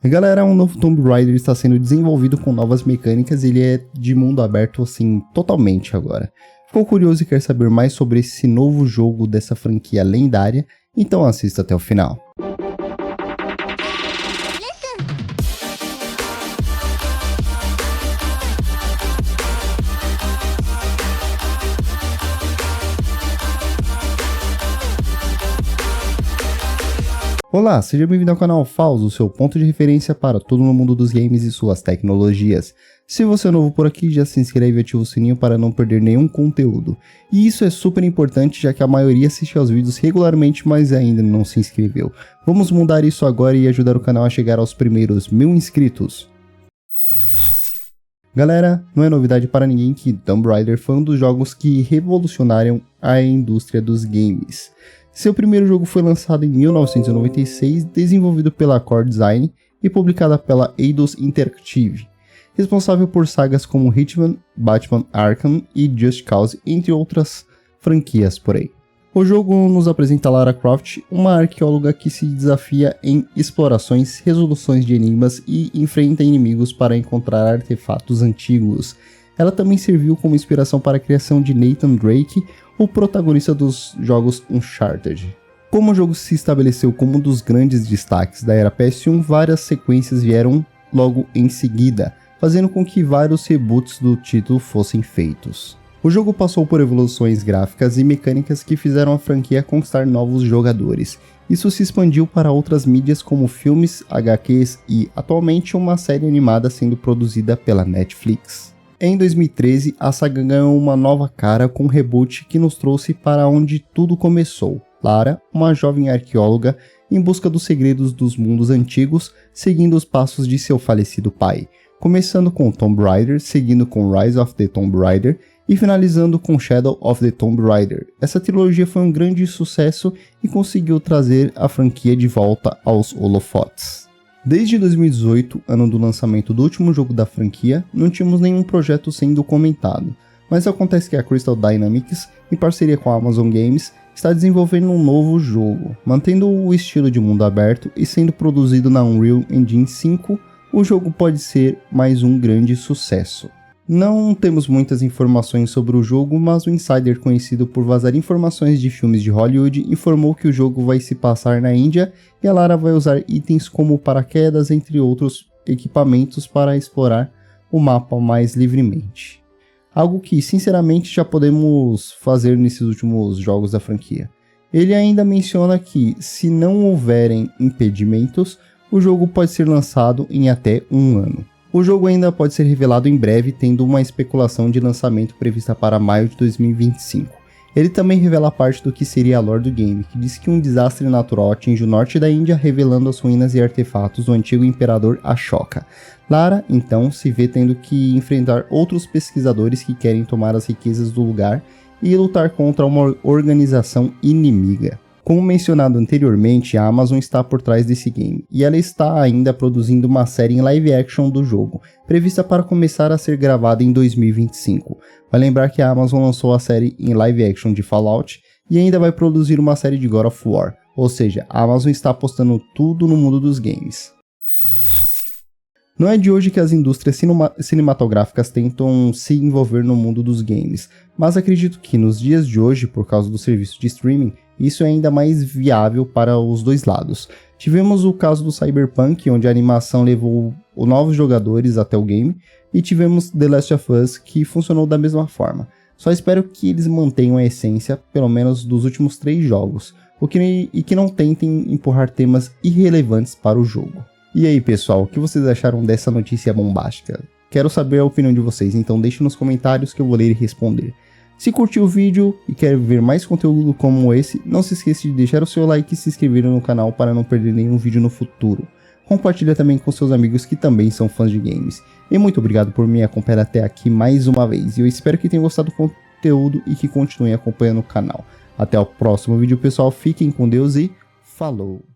Galera, um novo Tomb Raider está sendo desenvolvido com novas mecânicas e ele é de mundo aberto assim, totalmente agora. Ficou curioso e quer saber mais sobre esse novo jogo dessa franquia lendária? Então assista até o final. Olá, seja bem-vindo ao canal Faus, o seu ponto de referência para tudo no mundo dos games e suas tecnologias. Se você é novo por aqui, já se inscreve e ativa o sininho para não perder nenhum conteúdo. E isso é super importante, já que a maioria assiste aos vídeos regularmente, mas ainda não se inscreveu. Vamos mudar isso agora e ajudar o canal a chegar aos primeiros 1000 inscritos. Galera, não é novidade para ninguém que Tomb Raider foi um dos jogos que revolucionaram a indústria dos games. Seu primeiro jogo foi lançado em 1996, desenvolvido pela Core Design e publicada pela Eidos Interactive, responsável por sagas como Hitman, Batman Arkham e Just Cause, entre outras franquias por aí. O jogo nos apresenta Lara Croft, uma arqueóloga que se desafia em explorações, resoluções de enigmas e enfrenta inimigos para encontrar artefatos antigos. Ela também serviu como inspiração para a criação de Nathan Drake, o protagonista dos jogos Uncharted. Como o jogo se estabeleceu como um dos grandes destaques da era PS1, várias sequências vieram logo em seguida, fazendo com que vários reboots do título fossem feitos. O jogo passou por evoluções gráficas e mecânicas que fizeram a franquia conquistar novos jogadores. Isso se expandiu para outras mídias como filmes, HQs e, atualmente, uma série animada sendo produzida pela Netflix. Em 2013, a saga ganhou uma nova cara com um reboot que nos trouxe para onde tudo começou. Lara, uma jovem arqueóloga, em busca dos segredos dos mundos antigos, seguindo os passos de seu falecido pai. Começando com Tomb Raider, seguindo com Rise of the Tomb Raider e finalizando com Shadow of the Tomb Raider. Essa trilogia foi um grande sucesso e conseguiu trazer a franquia de volta aos holofotes. Desde 2018, ano do lançamento do último jogo da franquia, não tínhamos nenhum projeto sendo comentado, mas acontece que a Crystal Dynamics, em parceria com a Amazon Games, está desenvolvendo um novo jogo. Mantendo o estilo de mundo aberto e sendo produzido na Unreal Engine 5, o jogo pode ser mais um grande sucesso. Não temos muitas informações sobre o jogo, mas o insider conhecido por vazar informações de filmes de Hollywood informou que o jogo vai se passar na Índia e a Lara vai usar itens como paraquedas, entre outros equipamentos, para explorar o mapa mais livremente. Algo que, sinceramente, já podemos fazer nesses últimos jogos da franquia. Ele ainda menciona que, se não houverem impedimentos, o jogo pode ser lançado em até um ano. O jogo ainda pode ser revelado em breve, tendo uma especulação de lançamento prevista para maio de 2025. Ele também revela parte do que seria a lore do game, que diz que um desastre natural atinge o norte da Índia, revelando as ruínas e artefatos do antigo imperador Ashoka. Lara, então, se vê tendo que enfrentar outros pesquisadores que querem tomar as riquezas do lugar e lutar contra uma organização inimiga. Como mencionado anteriormente, a Amazon está por trás desse game, e ela está ainda produzindo uma série em live action do jogo, prevista para começar a ser gravada em 2025. Vai lembrar que a Amazon lançou a série em live action de Fallout, e ainda vai produzir uma série de God of War, ou seja, a Amazon está apostando tudo no mundo dos games. Não é de hoje que as indústrias cinematográficas tentam se envolver no mundo dos games, mas acredito que nos dias de hoje, por causa do serviço de streaming, isso é ainda mais viável para os dois lados. Tivemos o caso do Cyberpunk, onde a animação levou novos jogadores até o game, e tivemos The Last of Us, que funcionou da mesma forma. Só espero que eles mantenham a essência, pelo menos dos últimos 3 jogos, e que não tentem empurrar temas irrelevantes para o jogo. E aí pessoal, o que vocês acharam dessa notícia bombástica? Quero saber a opinião de vocês, então deixe nos comentários que eu vou ler e responder. Se curtiu o vídeo e quer ver mais conteúdo como esse, não se esqueça de deixar o seu like e se inscrever no canal para não perder nenhum vídeo no futuro. Compartilha também com seus amigos que também são fãs de games. E muito obrigado por me acompanhar até aqui mais uma vez. E eu espero que tenham gostado do conteúdo e que continuem acompanhando o canal. Até o próximo vídeo pessoal, fiquem com Deus e falou!